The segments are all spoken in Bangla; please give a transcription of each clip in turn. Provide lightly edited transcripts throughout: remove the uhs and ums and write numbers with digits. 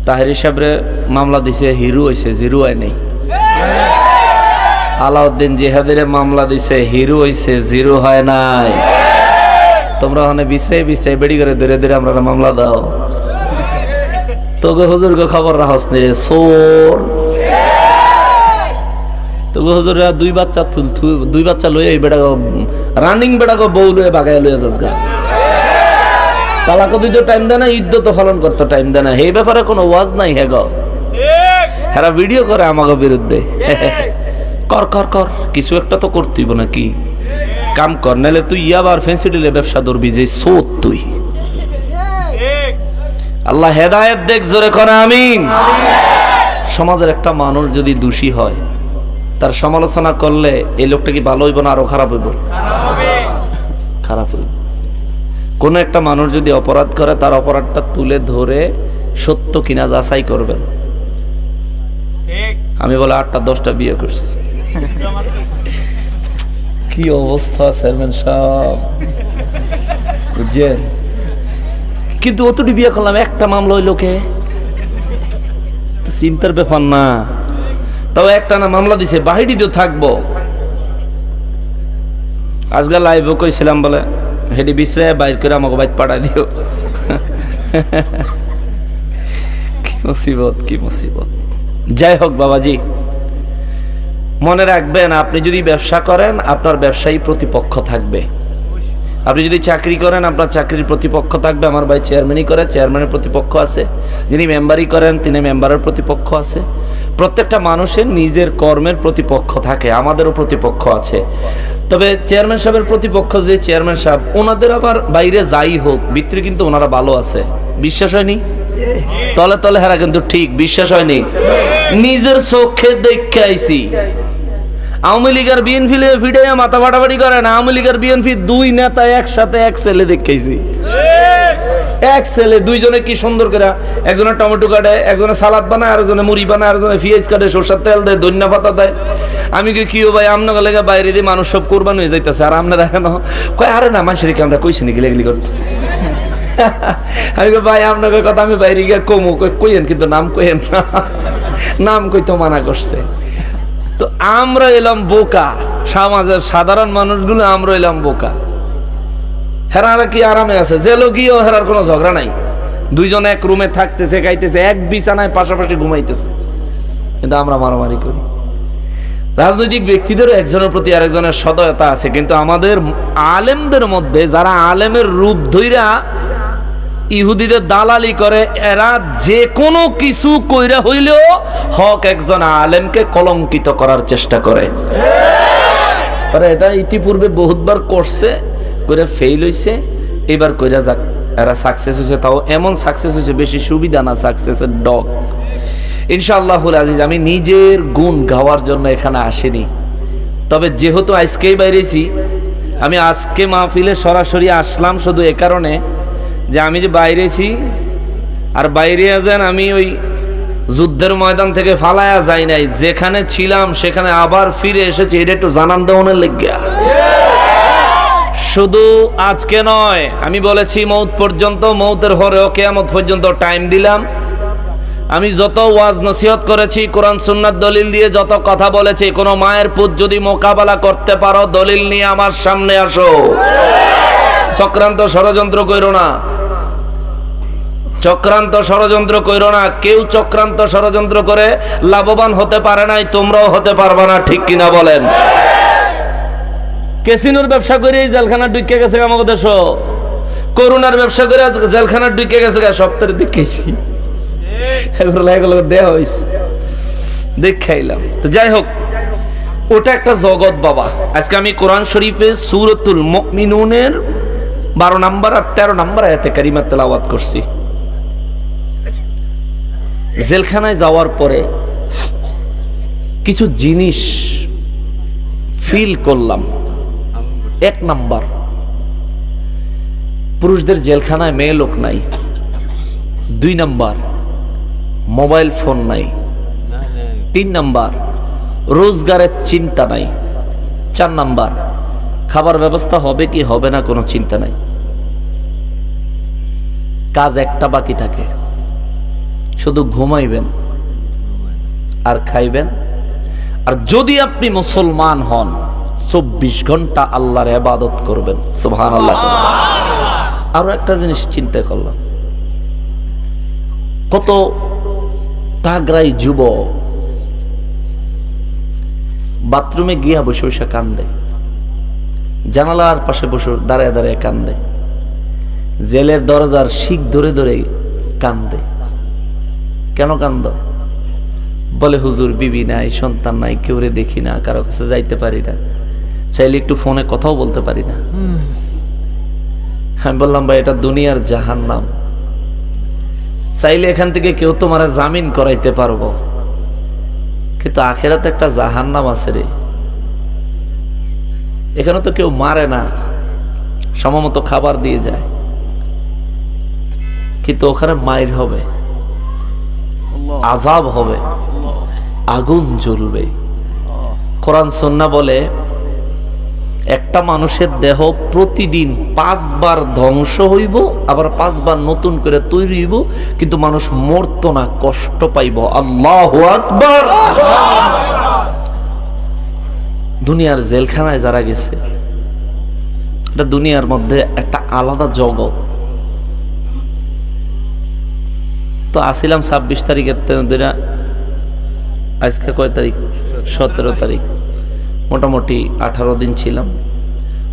তাহেরি সাহেবরে মামলা দিছে, হিরো হয়েছে, জিরো হয় নাই। আলাউদ্দিন জিহাদের মামলা দিছে, হিরো হয়েছে, জিরো হয় নাই। তোমরা ওখানে বিশ্রাই বেড়ি করে ধীরে ধীরে আমরা মামলা দাও। তোকে হুজুরকে খবর রাখস নি রে সোর। তোকে হুজুরা দুই বাচ্চা লইয়া এই বেটা রানিং বেটাকে বউ লইয়া বাগায় লইয়া যাস গা। তালাক দিতে টাইম দেয় না, ঈদ তো পালন করতে টাইম দেয় না। এই ব্যাপারে কোনো ওয়াজ নাই। হে গো হেরা ভিডিও করে আমাকে বিরুদ্ধে। কর কর কর, কিছু একটা তো করতেই নাকি, কাম কর, নাহলে তুই আবার ফেন্সি ডিলে ব্যবসা ধরবি যে সোত তুই। আল্লাহ হেদায়েত দেখ, জোরে করে আমিন। সমাজের একটা মানুষ যদি দোষী হয়, তার সমালোচনা করলে এই লোকটা কি ভালো হইব না আরো খারাপ হইব? খারাপ হইব। কোন একটা মানুষ যদি অপরাধ করে, তার অপরাধটা তুলে ধরে সত্য কিনা যাচাই করবেন। আমি বলে 8টা 10টা বিয়ে করছি। কি অবস্থা চেয়ারম্যান সাহেব, বুঝছেন? কিন্তু অতটি বিয়ে করলাম, একটা মামলা হইল কে? চিন্তার ব্যাপার না। তবে একটা না মামলা দিছে, বাহিরি তো থাকবো। আজকে লাইভও কইছিলাম, বলে হেডি বিশ্রায় বাইর করে আমাকে বাইর পাঠাই দিও। কি মুসিবত, কি মুসিবত। যাই হোক বাবাজি, মনে রাখবেন, আপনি যদি ব্যবসা করেন, আপনার ব্যবসায়ী প্রতিপক্ষ থাকবে। আপনি যদি চাকরি করেন, আপনার চাকরির প্রতিপক্ষ থাকবে। আমার ভাই চেয়ারম্যানই করে, চেয়ারম্যানের প্রতিপক্ষ আছে। যিনি মেম্বারই করেন, তিনি মেম্বারের প্রতিপক্ষ আছে। প্রত্যেকটা মানুষের নিজের কর্মের প্রতিপক্ষ থাকে, আমাদেরও প্রতিপক্ষ আছে। তবে চেয়ারম্যান সাহেবের প্রতিপক্ষ যে চেয়ারম্যান সাহেব, ওনাদের আবার বাইরে যাই হোক, ভিতরে কিন্তু ওনারা ভালো আছে। বিশ্বাস হয়নি? তলে তলে হেরা কিন্তু ঠিক। বিশ্বাস হয়নি? নিজের চোখে দেখে আইছি। আওয়ামী লীগের বিএনপি ফিডে মাথা ফাটাফাটি করে না। আওয়ামী লীগের বিএনপি দুই নেতা একসাথে এক ছেলে দেখাইছি। এক ছেলে দুইজনে কি সুন্দর করে, একজনে টমেটো কাটে, একজনে সালাদ বানায়, আরেকজনে মুড়ি বানায়, আরেকজনে পেঁয়াজ কাটে, সরষের তেল দেয়, ধনিয়া পাতা দেয়। আমি কি ভাই আপনাকে লেগে বাইরে দিয়ে মানুষ সব কোরবান হয়ে যাইতেছে, আর আপনারা কেন কয়? আরে না, মানুষের কি আমরা কইছি নাকি লেগলি করতে? আমি ভাই আপনাকে কথা আমি বাইরে গিয়ে কমু, কইেন কিন্তু নাম কইেন না, নাম কইতো মানা করছে। তো আমরা এলাম বোকা, সমাজের সাধারণ মানুষগুলো আমরা এলাম বোকা। হেরারা কি আরামে আছে? জেলো গিয়েও হেরার কোনো ঝগড়া নাই। দুইজন এক রুমে থাকতেছে, খাইতেছে, এক বিছানায় পাশাপাশি ঘুমাইতেছে, কিন্তু আমরা মারামারি করি। রাজনৈতিক ব্যক্তিদেরও একজনের প্রতি আরেকজনের সদয়তা আছে, কিন্তু আমাদের আলেমদের মধ্যে যারা আলেমের রূপ ধইরা ইহুদিদের দালালি করে, এরা যে কোনো কিছু কইরা হইলেও হক একজন আলেমকে কলঙ্কিত করার চেষ্টা করে। এটা ইতিপূর্বে বহুতবার করছে, করে ফেল হইছে, এবার কইরা যাক এরা সাকসেস হয়েছে। তাও এমন সাকসেস হয়েছে, বেশি সুবিধা না, সাকসেসের ডগ। ইনশাআল্লাহুল আজিজ, আমি নিজের গুণ গাওয়ার জন্য এখানে আসিনি। তবে যেহেতু আজকেই বাইরেছি, আমি আজকে মাহফিলে সরাসরি আসলাম শুধু এ কারণে যে আমি যে বাইরেছি, আর বাইরে যান আমি ওই যুদ্ধের ময়দান থেকে ফালায়া যাই নাই, যেখানে ছিলাম সেখানে আবার ফিরে এসেছি। এটা একটু জানান দেওয়ানের লেগিয়া। শুধু আজকে নয়, আমি বলেছি মৌত পর্যন্ত, মৌতের পরেও কিয়ামত পর্যন্ত টাইম দিলাম। আমি যত ওয়াজ নসিহত করেছি, কোরআন সুন্নাত দলিল দিয়ে যত কথা বলেছি, কোনো মায়ের পুত যদি মোকাবেলা করতে পারো, দলিল নিয়ে আমার সামনে আসো। চক্রান্ত ষড়যন্ত্র কইরো না, চক্রান্ত ষড়যন্ত্র কইরো না। কেউ চক্রান্ত ষড়যন্ত্র করে লাভবান হতে পারে নাই, তোমরাও হতে পারবা না। ঠিক কিনা বলেন? ক্যাসিনোর ব্যবসা করে জেলখানা ঢুকে গেছে আমাদের দেশ, করোনার ব্যবসা করে জেলখানা ঢুকে গেছে, সপ্তাহে দেখেছি, দেওয়া হয়েছে, দেখাইলাম। তো যাই হোক, ওটা একটা জগৎ বাবা। আজকে আমি কোরআন শরীফে সূরাতুল মুমিনুনের 12 নম্বর আর 13 নম্বর আয়াতে কারিমা তেলাওয়াত করছি। জেলখানায় যাওয়ার পরে কিছু জিনিস ফিল করলাম। 1 নাম্বার, পুরুষদের জেলখানায় মেয়ে লোক নাই। 2 নাম্বার, মোবাইল ফোন নাই। 3 নাম্বার, রোজগারের চিন্তা নাই। 4 নাম্বার, খাবার ব্যবস্থা হবে কি হবে না কোনো চিন্তা নাই। কাজ একটা বাকি থাকে, শুধু ঘুমাইবেন আর খাইবেন। আর যদি আপনি মুসলমান হন 24 ঘন্টা আল্লাহর ইবাদত করবেন। সুবহানাল্লাহ। আরো একটা জিনিস চিন্তা করলাম, কত তাগড়াই যুবক বাথরুমে গিয়া বসে বসে কান্দে, জানালার পাশে বসে দাঁড়ায় দাঁড়ায় কান্দে, জেলের দরজার শিক ধরে ধরে কান্দে। কেন কান্দ? বলে হুজুর বিবি নাই, সন্তান নাই, কেউরে দেখি না, কারো কাছে যাইতে পারি না, চাইলে একটু ফোনে কথাও বলতে পারি না। আমি বললাম ভাই এটা দুনিয়ার জাহান্নাম, চাইলে এখান থেকে কেউ তোমার জামিন করাইতে পারবো, কিন্তু আখেরাতে একটা জাহান্নাম আছে রে। এখানে তো কেউ মারে না, সময়মতো খাবার দিয়ে যায়, কিন্তু ওখানে মাইর হবে, আযাব হবে, আগুন জ্বলবে। কোরআন সুন্নাহ বলে একটা মানুষের দেহ প্রতিদিন 5 বার ধ্বংস হইব, আবার 5 বার নতুন করে তৈরি হইব, কিন্তু মানুষ মরতো না, কষ্ট পাইব। আল্লাহু আকবার। দুনিয়ার জেলখানায় যারা গেছে, এটা দুনিয়ার মধ্যে একটা আলাদা জগৎ। তো আসিলাম 26 তারিখের দিনা, আজকে কয় তারিখ? 17 তারিখ। মোটামুটি 18 দিন ছিলাম।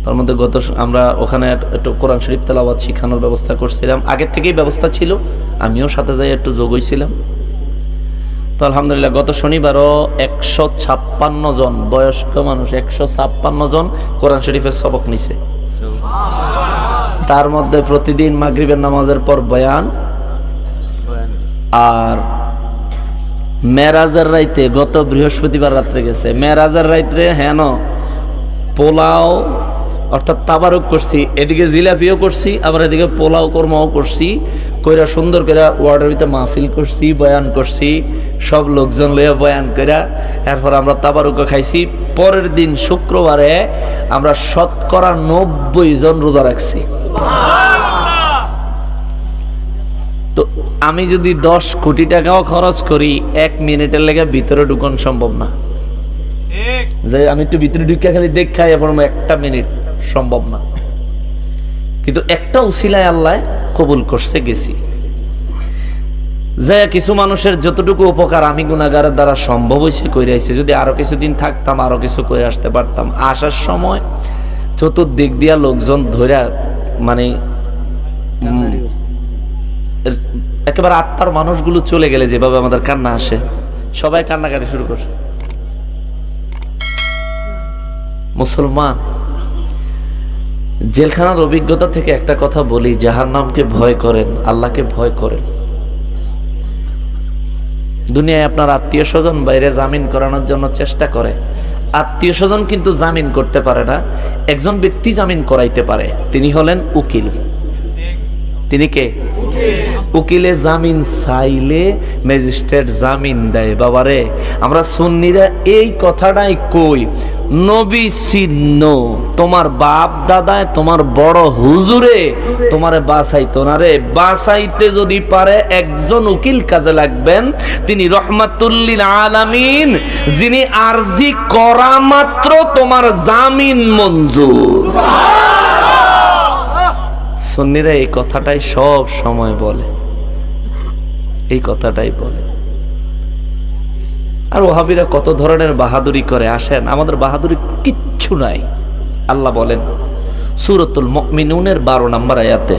তার মধ্যে আমরা ওখানে একটু কোরআন শরীফ তেলাওয়াত শিখানোর ব্যবস্থা করছিলাম, আগের থেকেই ব্যবস্থা ছিল, আমিও সাথে যাই একটু যোগ হইছিলাম। তো আলহামদুলিল্লাহ গত শনিবারও 156 জন বয়স্ক মানুষ, 156 জন কোরআন শরীফের সবক নিছে। তার মধ্যে প্রতিদিন মাগরিবের নামাজের পর বয়ান, আর মেরাজের রাইতে গত বৃহস্পতিবার রাত্রে গেছে, মেরাজের রাত্রে হেন পোলাও অর্থাৎ তাবারুক করছি, এদিকে জিলাপিও করছি, আবার এদিকে পোলাও কর্মাও করছি, কইরা সুন্দর করে ওয়ার্ডের ভিতরে মাহফিল করছি, বয়ান করছি, সব লোকজন লইয়া বয়ান কইরা এরপর আমরা তাবারুকও খাইছি। পরের দিন শুক্রবারে আমরা 90 জন রোজা রাখছি। তো আমি যদি 10 কোটি টাকাও খরচ করি, 1 মিনিটের লেগে ভিতরে ঢুকানো সম্ভব না। যে আমি একটু ভিতরে ঢুকে খালি দেখাই, এরপর 1 মিনিট সম্ভব না। কিন্তু একটা উসিলায় আল্লাহ কবুল করছে, গেছি। যে কিছু মানুষের যতটুকু উপকার আমি গুনাহগারের দ্বারা সম্ভব হয়েছে কইরা আইছে। যদি আরো কিছুদিন থাকতাম আরো কিছু করে আসতে পারতাম। আসার সময় চতুর্দিক দিয়া লোকজন ধইরা মানে একেবারে আত্মার মানুষগুলো চলে গেলে যেভাবে আমাদের কান্না আসে, সবাই কান্নাকাটি শুরু করছে। মুসলমান, জেলখানার অভিজ্ঞতা থেকে একটা কথা বলি, জাহান্নামকে ভয় করেন, আল্লাহকে ভয় করেন। দুনিয়ায় আপনার আত্মীয় স্বজন বাইরে জামিন করানোর জন্য চেষ্টা করে, আত্মীয় স্বজন কিন্তু জামিন করতে পারে না। একজন ব্যক্তি জামিন করাইতে পারে, তিনি হলেন উকিল। তিনি কে? উকিলে জামিন চাইলে ম্যাজিস্ট্রেট জামিন দেয়। বাবারে, আমরা সুন্নিরা এই কথাটাই কই, নবী চিহ্ন তোমার বাপ দাদায়, তোমার বড় হুজুরে তোমারে বাঁচাইতো না রে। বাঁচাইতে যদি পারে একজন উকিল কাজে লাগবেন, তিনি রহমাতুল্লিল আলামিন, যিনি আরজি করা মাত্র তোমার জামিন মঞ্জুর। সুন্নিরা এই কথাটাই সব সময় বলে, এই কথাটাই বলে। আর ওহাবিরা কত ধরনের বাহাদুরি করে, আসেন, আমাদের বাহাদুরি কিচ্ছু নাই। আল্লাহ বলেন সূরাতুল মুমিনুনের 12 নম্বর আয়াতে,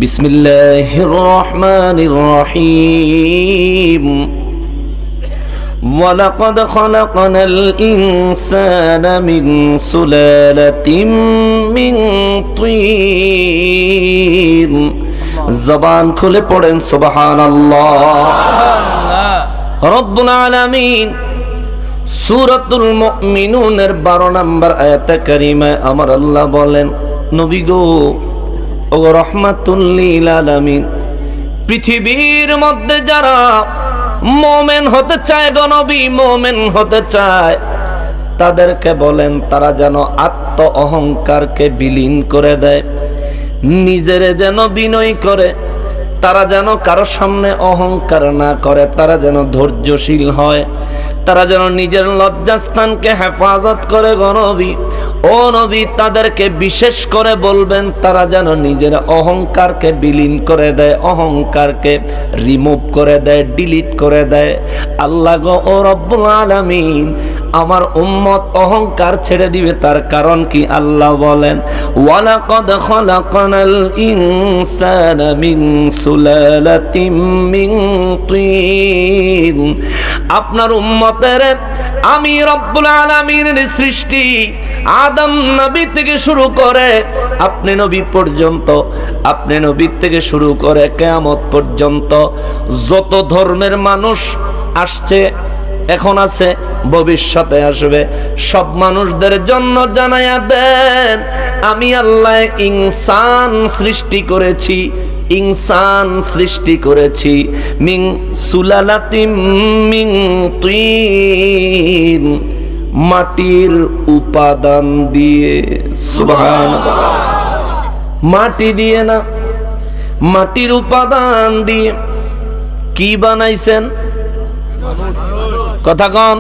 বিসমিল্লাহির রহমানির রহিম, وَلَقَدْ خَلَقْنَا الْإِنسَانَ مِنْ سُلَالَةٍ مِنْ طِينٍ। জবান খুলে পড়েন সুবহানাল্লাহ। রব্বুল আলামিন সূরাতুল মুমিনুনের 12 নম্বর আয়াতে কারিমায় আমার আল্লাহ বলেন, নবী গো, ও রহমাতুল লিল আলামিন, পৃথিবীর মধ্যে যারা মুমিন হতে চায়, গো নবী মুমিন হতে চায়, তাদেরকে বলেন তারা যেন আত্ম অহংকারকে বিলীন করে দেয়, নিজেরে যেন বিনয় করে, তারা যেন কারো সামনে অহংকার না করে, তারা যেন ধৈর্যশীল হয়, তারা যেন নিজের লজ্জাস্থানকে হেফাজত করে। গো নবী, ও নবী, তাদেরকে বিশেষ করে বলবেন তারা যেন নিজের অহংকারকে বিলীন করে দেয়, অহংকারকে রিমুভ করে দেয়, ডিলিট করে দেয়। আল্লাহ গো ও রব্বুল আলামিন, আমার উম্মত অহংকার ছেড়ে দিবে, তার কারণ কি? আল্লাহ বলেন, ওয়ালাকাদ খালাকনাল ইনসানা মিন সুলালাতিম মিন তিন। আপনার উম্মতের আমি রব্বুল আলামিনের সৃষ্টি আদম নবী থেকে শুরু করে আপনি নবী পর্যন্ত, আপনি নবী থেকে শুরু করে কিয়ামত পর্যন্ত যত ধর্মের মানুষ আসছে, এখন আছে, ভবিষ্যতে আসবে, সব মানুষদের জন্য জানায়া দেন আমি আল্লাহ ইনসান সৃষ্টি করেছি, ইনসান সৃষ্টি করেছি মিন সুলালাতিম মিন তিন, মাটির উপাদান দিয়ে। সুবহানাল্লাহ, মাটি দিয়ে না, মাটির উপাদান দিয়ে। কি বানাইছেন? কথা কন,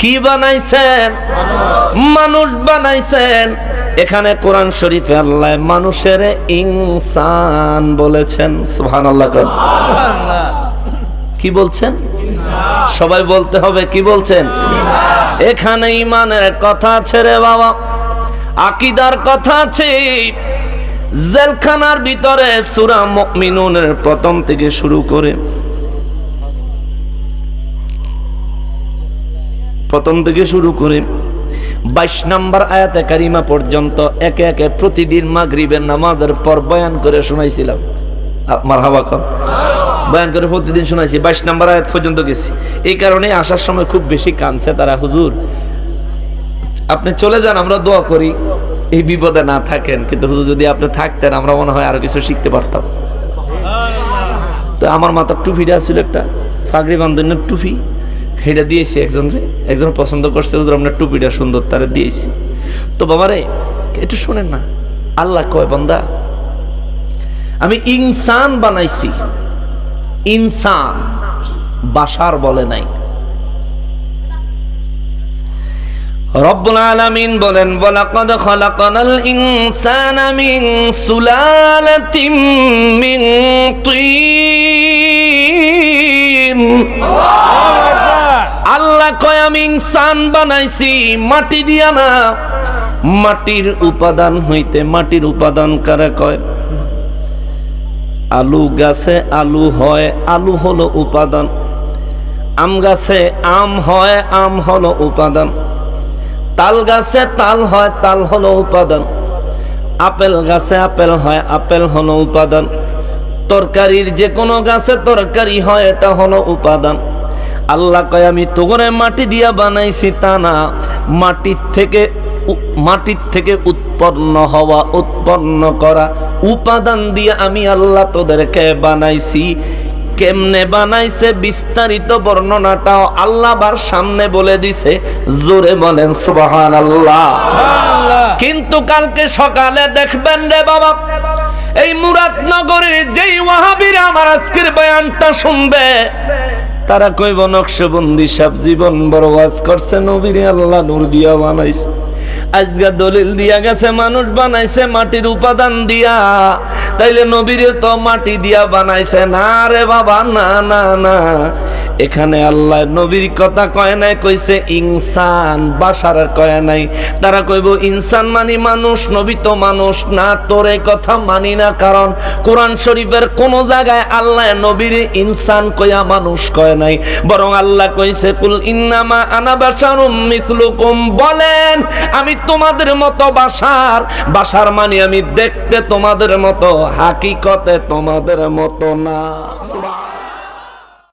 কি বানাইছেন? মানুষ বানাইছেন। এখানে কোরআন শরীফে আল্লাহ মানুষের ইনসান বলেছেন। সুবহানাল্লাহ। কি বলছেন? সবাই বলতে হবে, কি বলছেন? এখানে ঈমানের কথা আছে রে বাবা, আকীদার কথা আছে। জেলখানার ভিতরে সূরা মুমিনুনের প্রথম থেকে শুরু করে 22 নম্বর আয়াতে কারিমা পর্যন্ত একে একে প্রতিদিন মাগরিবের নামাজের পর বয়ান করে শোনাইছিলাম। মারহাবা কর, বয়ান করে প্রতিদিন শোনাইছি। 22 নম্বর আয়াত পর্যন্ত গেছি। এই কারণে আসার সময় খুব বেশি কাঁদছে তারা, হুজুর আপনি চলে যান, আমরা দোয়া করি এই বিপদে না থাকেন, কিন্তু হুজুর যদি আপনি থাকতেন আমরা মনে হয় আরো কিছু শিখতে পারতাম। তো আমার মাথার টুপিটা ছিল একটা ফাগড়ি বান্ধনের টুপি, সেটা দিয়েছি একজন পছন্দ করছে, হুজুর আপনার টুপিটা সুন্দর, তারা দিয়েছি। তো বাবারে একটু শোনেন না, আল্লাহ কয় বান্দা আমি ইনসান বানাইছি, ইনসান, বাশার বলে নাই। রব্বুল আলামিন বলেন, ওয়ালাকাদ খালাকনাল ইনসানা মিন সুলালাতিম মিন তিন। আল্লাহ কয় আমি ইনসান বানাইছি মাটি দিয়া না, মাটির উপাদান হইতে। মাটির উপাদান কারে কয়? আলু গাছে আলু হয়, আলু হলো উপাদান। আম গাছে আম হয়, আম হলো উপাদান। তাল গাছে তাল হয়, তাল হলো উপাদান। আপেল গাছে আপেল হয়, আপেল হলো উপাদান। তরকারির যে কোনো গাছে তরকারি হয়, এটা হলো উপাদান। আল্লাহ কয় আমি তোরে মাটি দিয়া বানাইছি তা না, মাটির থেকে উৎপন্ন হওয়া, উৎপন্ন করা উপাদান দিয়ে আমি আল্লাহ তোদেরকে বানাইছি। কেমনে বানাইছে বিস্তারিত বর্ণনাটাও আল্লাহ বার সামনে বলে দিছে। জোরে বলেন সুবহানাল্লাহ। কিন্তু কালকে সকালে দেখবেন রে বাবা, এই মুরাদনগরের যেই ওয়াহাবীরা আমার আজকের বয়ানটা শুনবে, তারা কইব নকশবন্দি সাহেব জীবন বড় ওয়াজ করছে, নবীরে আল্লাহ নূর দিয়া বানাইছে। আজকে দলিল দিয়া গেছে মানুষ বানাইছে মাটির উপাদান দিয়া, তাইলে নবীরে তো মাটি দিয়া বানাইছে না রে বাবা, না না না। এখানে আল্লাহ নবীর কথা কয় নাই, কইছে ইনসান, বাশার কয় নাই। তারা কইব ইনসান মানে মানুষ, নবী তো মানুষ না। তোর এই কথা মানি না, কারণ কোরআন শরীফের কোন জায়গায় আল্লাহ নবীর ইনসান কইয়া মানুষ কয় নাই, বরং আল্লাহ কইছে কুল ইন্নামা আনা বাশারুম মিসলুকুম, বলেন আমি তোমাদের মতো বাশার। বাশার মানে আমি দেখতে তোমাদের মতো, হাকিকতে তোমাদের মতো না।